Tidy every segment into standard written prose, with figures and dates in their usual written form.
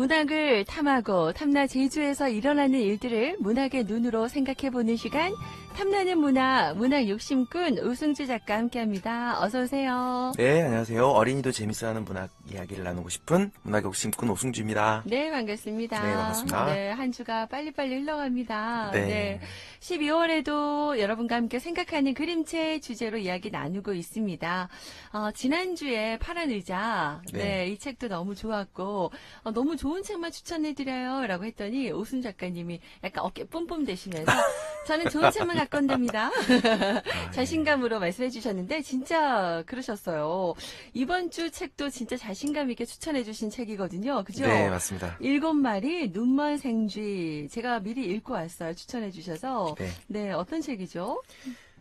문학을 탐하고 탐나 제주에서 일어나는 일들을 문학의 눈으로 생각해보는 시간, 탐나는 문학, 문학 욕심꾼 우승주 작가 함께합니다. 어서 오세요. 네, 안녕하세요. 어린이도 재밌어하는 문학 이야기를 나누고 싶은 문학 욕심꾼 오승주입니다. 네, 반갑습니다. 네, 반갑습니다. 네, 한 주가 빨리빨리 흘러갑니다. 네. 12월에도 여러분과 함께 생각하는 그림체 주제로 이야기 나누고 있습니다. 지난주에 파란 의자, 네. 이 책도 너무 좋았고, 너무 좋은 책만 추천해드려요. 라고 했더니 오순 작가님이 약간 어깨 뿜뿜 대시면서 저는 좋은 책만 갖고 온답니다. 자신감으로 말씀해 주셨는데 진짜 그러셨어요. 이번 주 책도 진짜 자신감 있게 추천해 주신 책이거든요. 그죠? 네, 맞습니다. 7마리 눈먼 생쥐. 제가 미리 읽고 왔어요. 추천해 주셔서. 네. 네, 어떤 책이죠?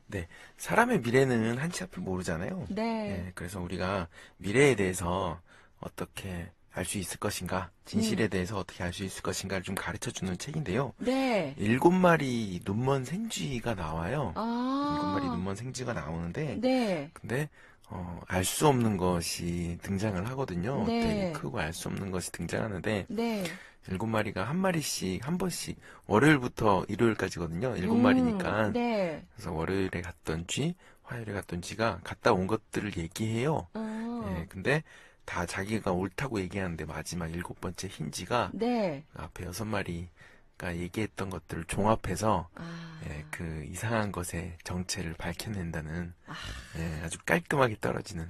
네. 사람의 미래는 한치 앞을 모르잖아요. 네. 그래서 우리가 미래에 대해서 어떻게 알 수 있을 것인가, 진실에 대해서 어떻게 알 수 있을 것인가를 좀 가르쳐 주는 책인데요. 네. 7마리 눈먼 생쥐가 나와요. 아. 7마리 눈먼 생쥐가 나오는데, 네. 근데 알 수 없는 것이 등장을 하거든요. 네. 되게 크고 알 수 없는 것이 등장하는데, 네. 7마리가 한 마리씩 한 번씩 월요일부터 일요일까지거든요. 7마리니까. 네. 그래서 월요일에 갔던 쥐, 화요일에 갔던 쥐가 갔다 온 것들을 얘기해요. 근데 다 자기가 옳다고 얘기하는데 마지막 7번째 흰 쥐가 네. 앞에 6마리가 얘기했던 것들을 종합해서 그 이상한 것의 정체를 밝혀낸다는 아주 깔끔하게 떨어지는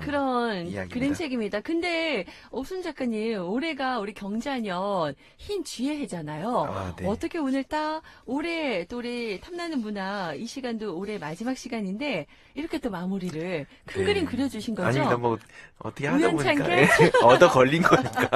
그런 이야기입니다. 그림책입니다. 근데 옥순 작가님, 올해가 우리 경자년 흰 쥐의 해잖아요. 네. 어떻게 오늘 딱 올해 또 우리 탐나는 문화 이 시간도 올해 마지막 시간인데 이렇게 또 마무리를 큰 네. 그림 그려주신 거죠? 아닙니다. 뭐 어떻게 하다 보니까 우연찮게? 얻어 걸린 거니까.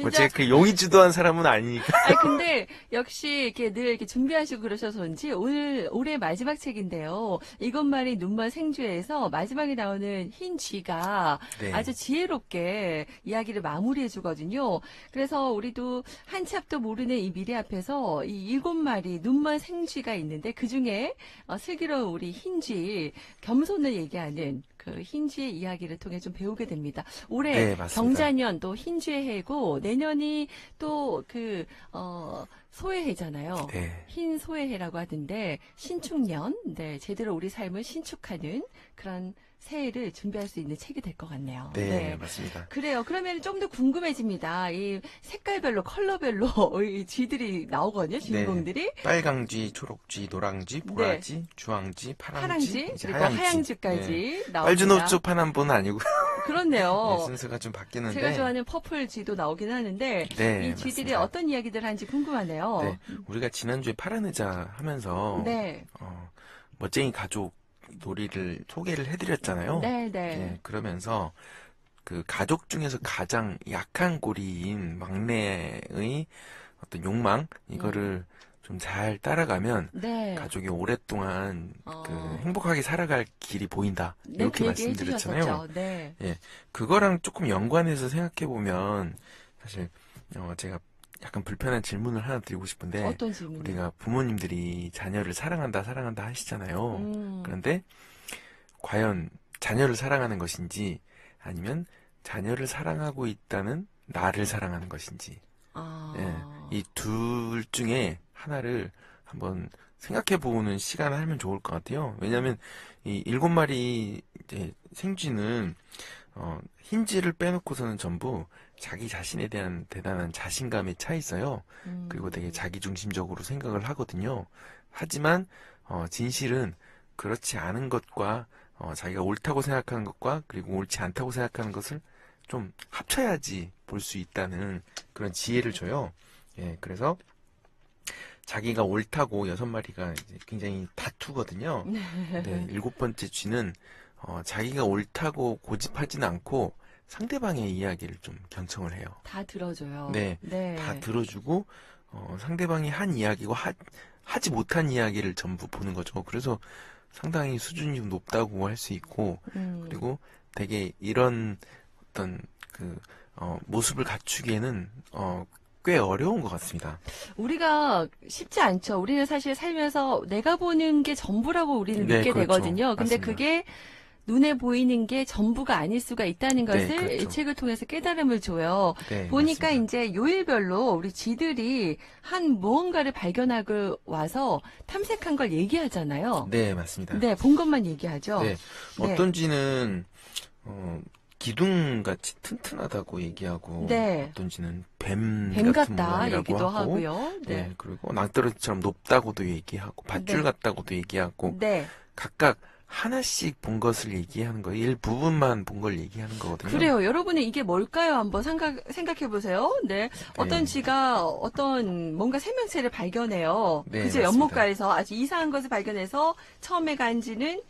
뭐 진짜. 제가 그 용이 주도한 사람은 아니니까. 근데 역시 이렇게 늘 이렇게 준비하시고 그러셔서 그런지 오늘 올해 마지막 책인데요. 7마리 눈먼 생쥐에서 마지막에 나오는 흰 쥐가 네. 아주 지혜롭게 이야기를 마무리해 주거든요. 그래서 우리도 한치 앞도 모르는 이 미래 앞에서 이 7마리 눈먼 생쥐가 있는데 그 중에 슬기로운 우리 흰쥐, 겸손을 얘기하는 그 흰쥐의 이야기를 통해 좀 배우게 됩니다. 올해 네, 맞습니다. 경자년 또 흰쥐의 해고 내년이 또 소해해잖아요. 네. 흰 소해해라고 하던데 신축년, 제대로 우리 삶을 신축하는 그런 새해를 준비할 수 있는 책이 될 것 같네요. 네, 맞습니다. 그래요. 그러면 좀 더 궁금해집니다. 이 색깔별로, 컬러별로 이 쥐들이 나오거든요. 주인공들이. 네. 빨강쥐, 초록쥐, 노랑쥐, 보라쥐, 주황쥐, 파랑쥐, 이제 그리고 하양쥐까지 나옵니다. 빨주노초 파남보는 아니고. 그렇네요. 네, 순서가 좀 바뀌는데. 제가 좋아하는 퍼플 쥐도 나오긴 하는데 네, 이 쥐들이 맞습니다. 어떤 이야기들을 하는지 궁금하네요. 네, 우리가 지난주에 파란 의자 하면서 네. 멋쟁이 가족 놀이를 소개를 해드렸잖아요. 네. 그러면서 그 가족 중에서 가장 약한 고리인 막내의 어떤 욕망 이거를 좀 잘 따라가면 네. 가족이 오랫동안 그 행복하게 살아갈 길이 보인다. 네, 이렇게 그 얘기 말씀드렸잖아요. 해주셨었죠. 네. 그거랑 조금 연관해서 생각해 보면 사실 제가 약간 불편한 질문을 하나 드리고 싶은데 어떤 질문이요? 우리가 부모님들이 자녀를 사랑한다 하시잖아요. 그런데 과연 자녀를 사랑하는 것인지 아니면 자녀를 사랑하고 있다는 나를 사랑하는 것인지 이 둘 중에 하나를 한번 생각해보는 시간을 하면 좋을 것 같아요. 왜냐하면 이 7마리 이제 생쥐는 흰쥐를 빼놓고서는 전부 자기 자신에 대한 대단한 자신감에 차 있어요. 그리고 되게 자기중심적으로 생각을 하거든요. 하지만 진실은 그렇지 않은 것과 자기가 옳다고 생각하는 것과 그리고 옳지 않다고 생각하는 것을 좀 합쳐야지 볼 수 있다는 그런 지혜를 줘요. 그래서 자기가 옳다고 6마리가 이제 굉장히 다투거든요. 네, 7번째 쥐는 자기가 옳다고 고집하지는 않고 상대방의 이야기를 좀 경청을 해요. 다 들어줘요. 네. 다 들어주고 상대방이 한 이야기고 하지 못한 이야기를 전부 보는 거죠. 그래서 상당히 수준이 좀 높다고 할 수 있고 그리고 되게 이런 어떤 모습을 갖추기에는 꽤 어려운 것 같습니다. 우리가 쉽지 않죠. 우리는 사실 살면서 내가 보는 게 전부라고 우리는 믿게 그렇죠. 되거든요. 근데 맞습니다. 그게 눈에 보이는 게 전부가 아닐 수가 있다는 네, 것을 그렇죠. 이 책을 통해서 깨달음을 줘요. 네, 보니까 맞습니다. 이제 요일별로 우리 쥐들이 한 무언가를 발견하고 와서 탐색한 걸 얘기하잖아요. 네, 맞습니다. 네, 본 것만 얘기하죠. 네, 네. 어떤 쥐는 기둥같이 튼튼하다고 얘기하고 네. 어떤 쥐는 뱀 뱀 같은 같다 모양이라고 얘기도 하고 하고요. 네, 네. 그리고 낭떠러지처럼 높다고도 얘기하고 밧줄 네. 같다고도 얘기하고 네. 각각 하나씩 본 것을 얘기하는 거예요. 일부분만 본 걸 얘기하는 거거든요. 그래요. 여러분은 이게 뭘까요? 한번 생각해 보세요. 네. 어떤 쥐가 어떤 뭔가 생명체를 발견해요. 네, 그죠? 맞습니다. 연못가에서 아주 이상한 것을 발견해서 처음에 간 쥐는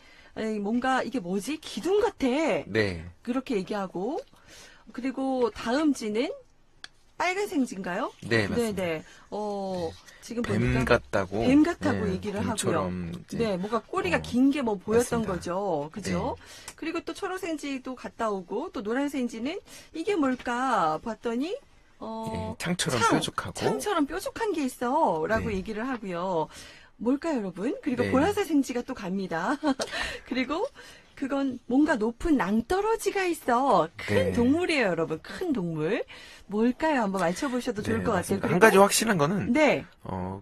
뭔가 이게 뭐지? 기둥 같아. 네, 그렇게 얘기하고 그리고 다음 쥐는 빨간색 쥐인가요? 네, 맞습니다. 네네. 지금 뱀 보니까 같다고. 뱀 같다고 네, 얘기를 하고요. 뱀처럼 이제 네, 뭔가 꼬리가 어, 긴 게 뭐 보였던 맞습니다. 거죠. 그죠? 네. 그리고 또 초록생지도 갔다 오고, 또 노란생지는 이게 뭘까 봤더니, 예, 창처럼 창, 뾰족하고. 창처럼 뾰족한 게 있어. 라고 네. 얘기를 하고요. 뭘까요, 여러분? 그리고 네. 보라색 생지가 또 갑니다. 그리고 그건 뭔가 높은 낭떠러지가 있어. 큰 네. 동물이에요, 여러분. 큰 동물. 뭘까요? 한번 맞춰보셔도 좋을 네, 것 같아요. 맞습니다. 그리고 한 가지 확실한 거는 네,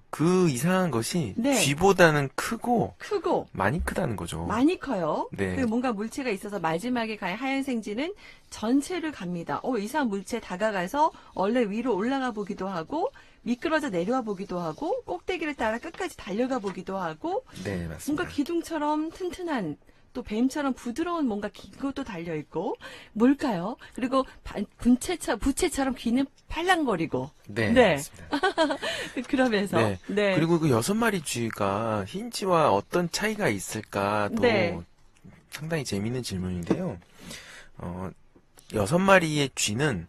그 이상한 것이 네. 쥐보다는 크고 크고 많이 크다는 거죠. 많이 커요. 네. 그 뭔가 물체가 있어서 마지막에 간 하얀 생쥐는 전체를 갑니다. 이상 물체 다가가서 얼른 위로 올라가 보기도 하고 미끄러져 내려와 보기도 하고 꼭대기를 따라 끝까지 달려가 보기도 하고 네, 맞습니다. 뭔가 기둥처럼 튼튼한 또 뱀처럼 부드러운 뭔가 긴 것도 달려 있고 뭘까요? 그리고 부채처럼 귀는 팔랑거리고 네, 네. 맞습니다. 그러면서 네. 네. 그리고 그 6마리 쥐가 흰 쥐와 어떤 차이가 있을까도 네. 상당히 재미있는 질문인데요. 6마리의 쥐는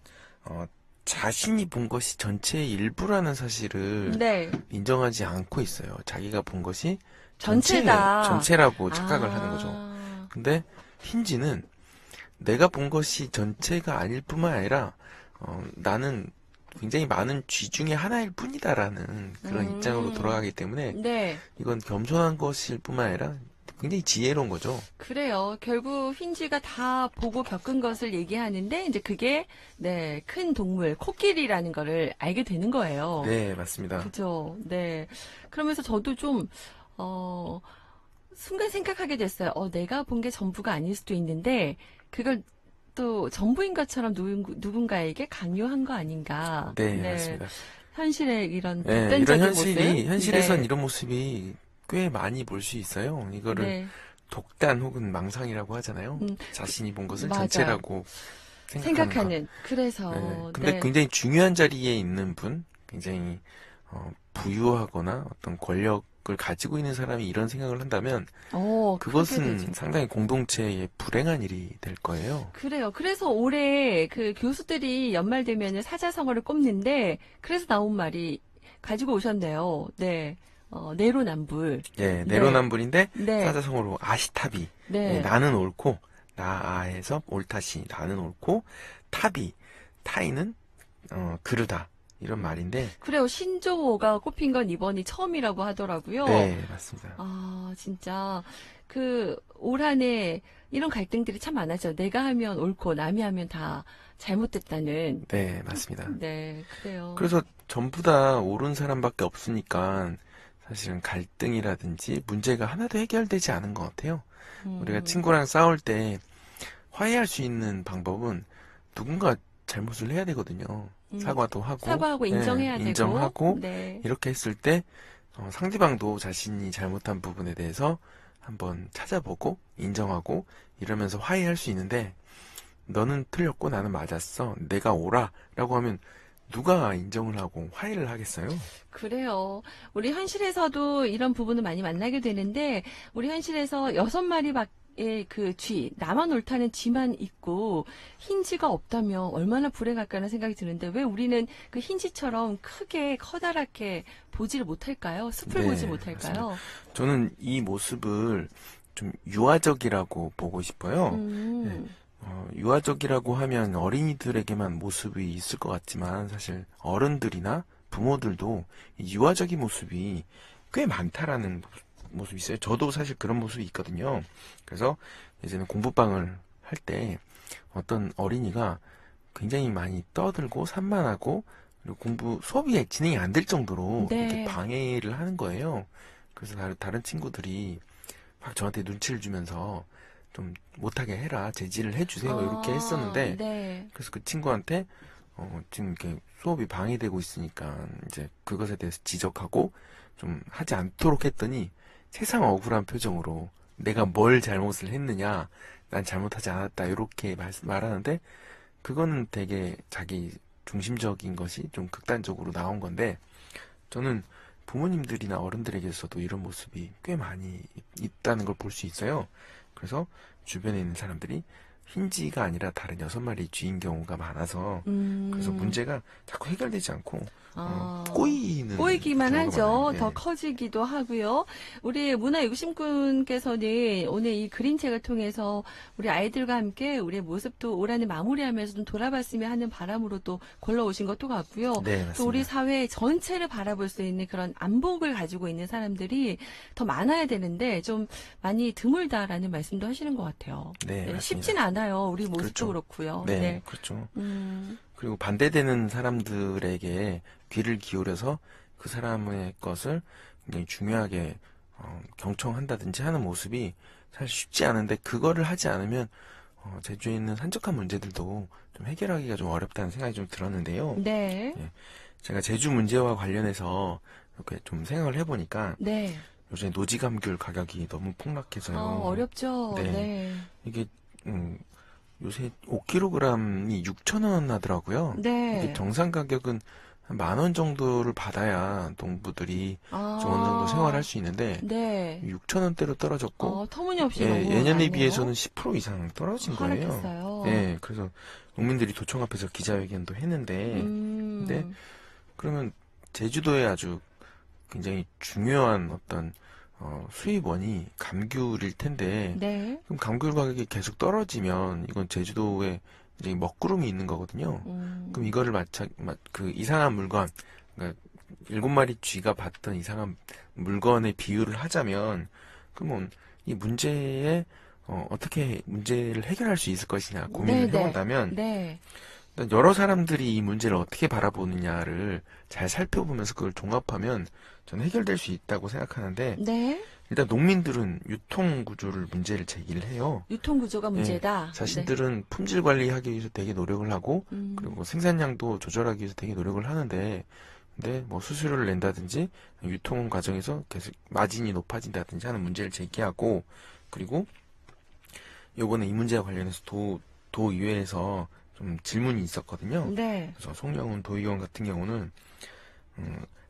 자신이 본 것이 전체의 일부라는 사실을 네. 인정하지 않고 있어요. 자기가 본 것이 전체다. 전체라고 착각을 하는 거죠. 아. 근데 흰쥐는 내가 본 것이 전체가 아닐 뿐만 아니라 나는 굉장히 많은 쥐 중에 하나일 뿐이다라는 그런 입장으로 돌아가기 때문에 네. 이건 겸손한 것일 뿐만 아니라 굉장히 지혜로운 거죠. 그래요. 결국 흰쥐가 다 보고 겪은 것을 얘기하는데 이제 그게 네, 큰 동물 코끼리라는 거를 알게 되는 거예요. 네, 맞습니다. 그죠. 네. 그러면서 저도 좀 순간 생각하게 됐어요. 내가 본 게 전부가 아닐 수도 있는데 그걸 또 전부인 것처럼 누군가에게 강요한 거 아닌가. 네, 맞습니다. 현실의 이런 네, 극단적인 이런 현실이 모습. 현실에선 네. 이런 모습이 꽤 많이 볼 수 있어요. 이거를 네. 독단 혹은 망상이라고 하잖아요. 음, 자신이 본 것을 맞아요. 전체라고 생각하는 것. 그래서 네. 근데 네. 굉장히 중요한 자리에 있는 분, 굉장히 부유하거나 어떤 권력을 가지고 있는 사람이 이런 생각을 한다면 그렇게 그것은 되죠. 상당히 공동체의 불행한 일이 될 거예요. 그래요. 그래서 올해 그 교수들이 연말 되면은 사자성어를 꼽는데 그래서 나온 말이 가지고 오셨네요. 네. 내로남불. 예, 내로남불인데 네. 사자성어로 아시타비. 네. 예, 나는 옳고 나아에서 옳다시 나는 옳고 타이는 그르다 이런 말인데 그래요. 신조어가 꼽힌 건 이번이 처음이라고 하더라고요. 네, 맞습니다. 진짜 올 한해 이런 갈등들이 참 많았죠. 내가 하면 옳고 남이 하면 다 잘못됐다는. 네, 맞습니다. 네, 그래요. 그래서 전부 다 옳은 사람밖에 없으니까 사실은 갈등이라든지 문제가 하나도 해결되지 않은 것 같아요. 우리가 친구랑 싸울 때 화해할 수 있는 방법은 누군가 잘못을 해야 되거든요. 사과도 하고 인정해야 되고. 인정하고 네. 이렇게 했을 때 상대방도 자신이 잘못한 부분에 대해서 한번 찾아보고 인정하고 이러면서 화해할 수 있는데 너는 틀렸고 나는 맞았어. 내가 옳아. 라고 하면 누가 인정을 하고 화해를 하겠어요? 그래요. 우리 현실에서도 이런 부분을 많이 만나게 되는데, 우리 현실에서 6마리밖에 그 쥐, 나만 옳다는 쥐만 있고, 흰쥐가 없다면 얼마나 불행할까라는 생각이 드는데, 왜 우리는 그 흰쥐처럼 크게, 커다랗게 보지를 못할까요? 숲을 네, 보지 못할까요? 저는 이 모습을 좀 유아적이라고 보고 싶어요. 유아적이라고 하면 어린이들에게만 모습이 있을 것 같지만 사실 어른들이나 부모들도 이 유아적인 모습이 꽤 많다라는 모습이 있어요. 저도 사실 그런 모습이 있거든요. 그래서 예전에 공부방을 할 때 어떤 어린이가 굉장히 많이 떠들고 산만하고 그리고 수업이 진행이 안 될 정도로 네. 이렇게 방해를 하는 거예요. 그래서 다른 친구들이 막 저한테 눈치를 주면서 좀 못하게 해라, 제지를 해주세요, 이렇게 했었는데, 네. 그래서 그 친구한테 지금 이렇게 수업이 방해되고 있으니까 이제 그것에 대해서 지적하고 좀 하지 않도록 했더니 세상 억울한 표정으로 내가 뭘 잘못을 했느냐, 난 잘못하지 않았다, 이렇게 말하는데, 그거는 되게 자기 중심적인 것이 좀 극단적으로 나온 건데, 저는 부모님들이나 어른들에게서도 이런 모습이 꽤 많이 있다는 걸 볼 수 있어요. 그래서 주변에 있는 사람들이 흰쥐가 아니라 다른 6마리 쥐인 경우가 많아서, 그래서 문제가 자꾸 해결되지 않고 꼬이기만 경우가 하죠. 많아요. 더 네. 커지기도 하고요. 우리 문화육심꾼께서는 오늘 이 그림책을 통해서 우리 아이들과 함께 우리의 모습도 올 한해 마무리하면서 좀 돌아봤으면 하는 바람으로 또 골라오신 것도 같고요. 네, 또 우리 맞습니다. 사회 전체를 바라볼 수 있는 그런 안목을 가지고 있는 사람들이 더 많아야 되는데 좀 많이 드물다라는 말씀도 하시는 것 같아요. 네, 맞습니다. 쉽진 않아요. 우리 모습도 그렇죠. 그렇고요. 네, 그렇죠. 음, 그리고 반대되는 사람들에게 귀를 기울여서 그 사람의 것을 굉장히 중요하게 경청한다든지 하는 모습이 사실 쉽지 않은데, 그거를 하지 않으면 제주에 있는 산적한 문제들도 좀 해결하기가 좀 어렵다는 생각이 좀 들었는데요. 네. 예, 제가 제주 문제와 관련해서 이렇게 좀 생각을 해보니까 네. 요새 노지감귤 가격이 너무 폭락해서요. 어렵죠. 네. 네. 이게 요새 5kg이 6,000원 하더라고요. 네. 이게 정상 가격은 한 10,000원 정도를 받아야 농부들이 좀 어느 정도 생활할 수 있는데, 네. 6,000원대로 떨어졌고, 터무니없이 예, 너무 예년에 많네요. 비해서는 10% 이상 떨어진 거예요. 하락했어요. 예, 그래서 농민들이 도청 앞에서 기자회견도 했는데, 근데 그러면 제주도에 아주 굉장히 중요한 어떤 수입원이 감귤일 텐데, 네. 그럼 감귤 가격이 계속 떨어지면 이건 제주도에 이제 먹구름이 있는 거거든요. 그럼 이거를 그 이상한 물건, 그러니까 7마리 쥐가 봤던 이상한 물건의 비유를 하자면, 그러면 이 문제에 어떻게 문제를 해결할 수 있을 것이냐 고민을 해본다면, 네. 일단 여러 사람들이 이 문제를 어떻게 바라보느냐를 잘 살펴보면서 그걸 종합하면 저는 해결될 수 있다고 생각하는데, 네. 일단 농민들은 유통 구조를 문제를 제기를 해요. 유통 구조가 문제다. 예, 자신들은 품질 관리하기 위해서 되게 노력을 하고, 네. 그리고 생산량도 조절하기 위해서 되게 노력을 하는데, 근데 뭐 수수료를 낸다든지 유통 과정에서 계속 마진이 높아진다든지 하는 문제를 제기하고, 그리고 요번에 이 문제와 관련해서 도의회에서 좀 질문이 있었거든요. 네. 그래서 송영훈 도의원 같은 경우는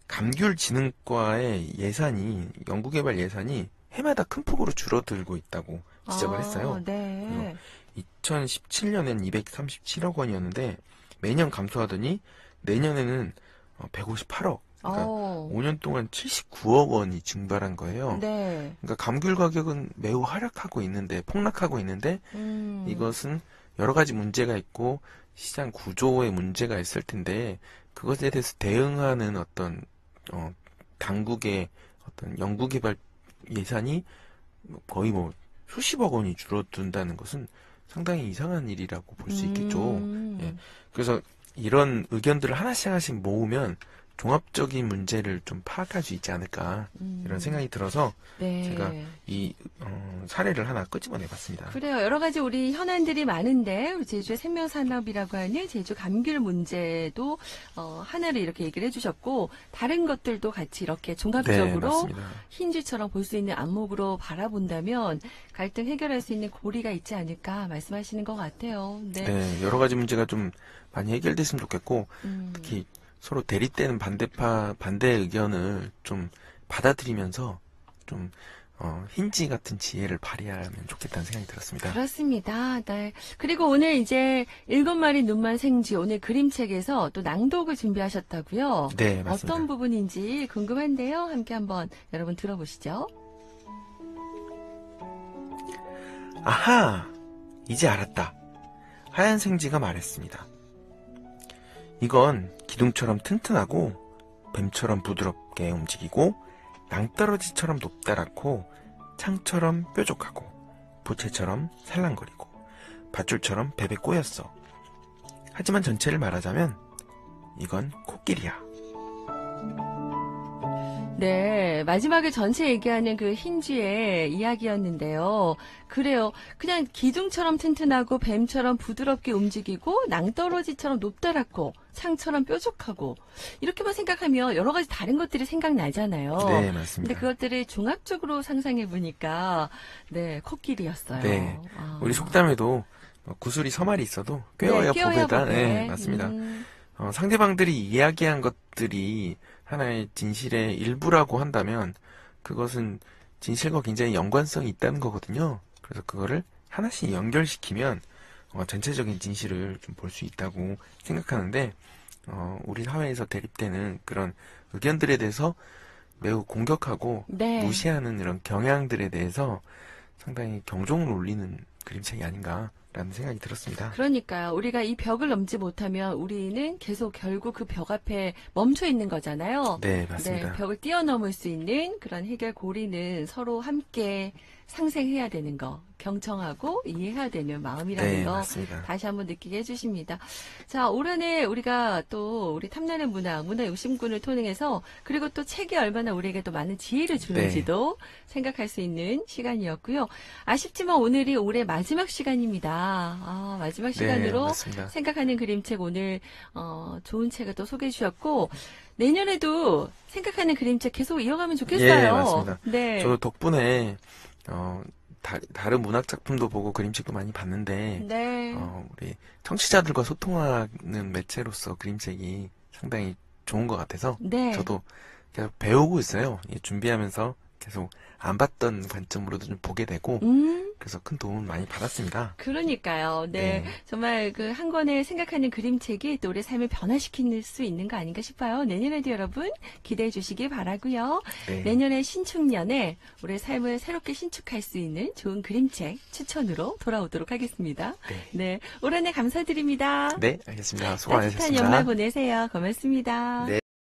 감귤진흥과의 연구개발 예산이 해마다 큰 폭으로 줄어들고 있다고 지적을 했어요. 네. 2017년엔 237억 원이었는데 매년 감소하더니 내년에는 158억. 그러니까 5년 동안 79억 원이 증발한 거예요. 네. 그러니까 감귤 가격은 매우 폭락하고 있는데 이것은 여러 가지 문제가 있고 시장 구조의 문제가 있을 텐데, 그것에 대해서 대응하는 어떤 당국의 어떤 연구개발 예산이 거의 뭐 수십억 원이 줄어든다는 것은 상당히 이상한 일이라고 볼 수 있겠죠. 예. 그래서 이런 의견들을 하나씩 모으면 종합적인 문제를 좀 파악할 수 있지 않을까, 이런 생각이 들어서 네. 제가 이 사례를 하나 끄집어내봤습니다. 그래요. 여러 가지 우리 현안들이 많은데 우리 제주의 생명산업이라고 하는 제주 감귤 문제도 하나를 이렇게 얘기를 해주셨고, 다른 것들도 같이 이렇게 네, 종합적으로 맞습니다. 흰쥐처럼 볼 수 있는 안목으로 바라본다면 갈등 해결할 수 있는 고리가 있지 않을까 말씀하시는 것 같아요. 네. 네, 여러 가지 문제가 좀 많이 해결됐으면 좋겠고, 특히 서로 대립되는 반대 의견을 좀 받아들이면서 좀 흰쥐 같은 지혜를 발휘하면 좋겠다는 생각이 들었습니다. 그렇습니다. 네. 그리고 오늘 이제 7마리 눈만 생쥐 오늘 그림책에서 또 낭독을 준비하셨다고요? 네, 맞습니다. 어떤 부분인지 궁금한데요. 함께 한번 여러분 들어보시죠. 아하! 이제 알았다. 하얀 생쥐가 말했습니다. 이건 기둥처럼 튼튼하고 뱀처럼 부드럽게 움직이고 낭떠러지처럼 높다랗고 창처럼 뾰족하고 보채처럼 살랑거리고 밧줄처럼 배 꼬였어. 하지만 전체를 말하자면 이건 코끼리야. 네, 마지막에 전체 얘기하는 그 힌지의 이야기였는데요. 그래요. 그냥 기둥처럼 튼튼하고 뱀처럼 부드럽게 움직이고 낭떠러지처럼 높다랗고 상처럼 뾰족하고 이렇게만 생각하면 여러 가지 다른 것들이 생각나잖아요. 네, 맞습니다. 근데 그것들을 종합적으로 상상해 보니까 네, 코끼리였어요. 네, 아. 우리 속담에도 구슬이 서말이 있어도 꿰어야 꿰어야 보배다. 보배. 네, 맞습니다. 상대방들이 이야기한 것들이 하나의 진실의 일부라고 한다면 그것은 진실과 굉장히 연관성이 있다는 거거든요. 그래서 그거를 하나씩 연결시키면 전체적인 진실을 좀 볼 수 있다고 생각하는데 우리 사회에서 대립되는 그런 의견들에 대해서 매우 공격하고 네. 무시하는 이런 경향들에 대해서 상당히 경종을 울리는 그림책이 아닌가라는 생각이 들었습니다. 그러니까요. 우리가 이 벽을 넘지 못하면 우리는 계속 결국 그 벽 앞에 멈춰 있는 거잖아요. 네, 맞습니다. 네, 벽을 뛰어넘을 수 있는 그런 해결 고리는 서로 함께 상생해야 되는 거, 경청하고 이해해야 되는 마음이라는 네, 거 맞습니다. 다시 한번 느끼게 해주십니다. 자, 올 한해 우리가 또 우리 탐나는 문화 욕심꾼을 통해서 그리고 또 책이 얼마나 우리에게 또 많은 지혜를 주는지도 생각할 수 있는 시간이었고요. 아쉽지만 오늘이 올해 마지막 시간입니다. 아, 마지막 시간으로 맞습니다. 생각하는 그림책 오늘 좋은 책을 또 소개해 주셨고 내년에도 생각하는 그림책 계속 이어가면 좋겠어요. 예, 맞습니다. 네. 저 덕분에 다른 문학 작품도 보고 그림책도 많이 봤는데 네. 우리 청취자들과 소통하는 매체로서 그림책이 상당히 좋은 것 같아서 네. 저도 계속 배우고 있어요. 준비하면서 계속 안 봤던 관점으로도 좀 보게 되고 그래서 큰 도움을 많이 받았습니다. 그러니까요. 네. 네. 정말 그 한 권의 생각하는 그림책이 또 우리 삶을 변화시킬 수 있는 거 아닌가 싶어요. 내년에도 여러분 기대해 주시기 바라고요. 네. 내년에 신축년에 우리의 삶을 새롭게 신축할 수 있는 좋은 그림책 추천으로 돌아오도록 하겠습니다. 네. 올 한해 감사드립니다. 네, 알겠습니다. 수고 따뜻한 많으셨습니다. 연말 보내세요. 고맙습니다. 네.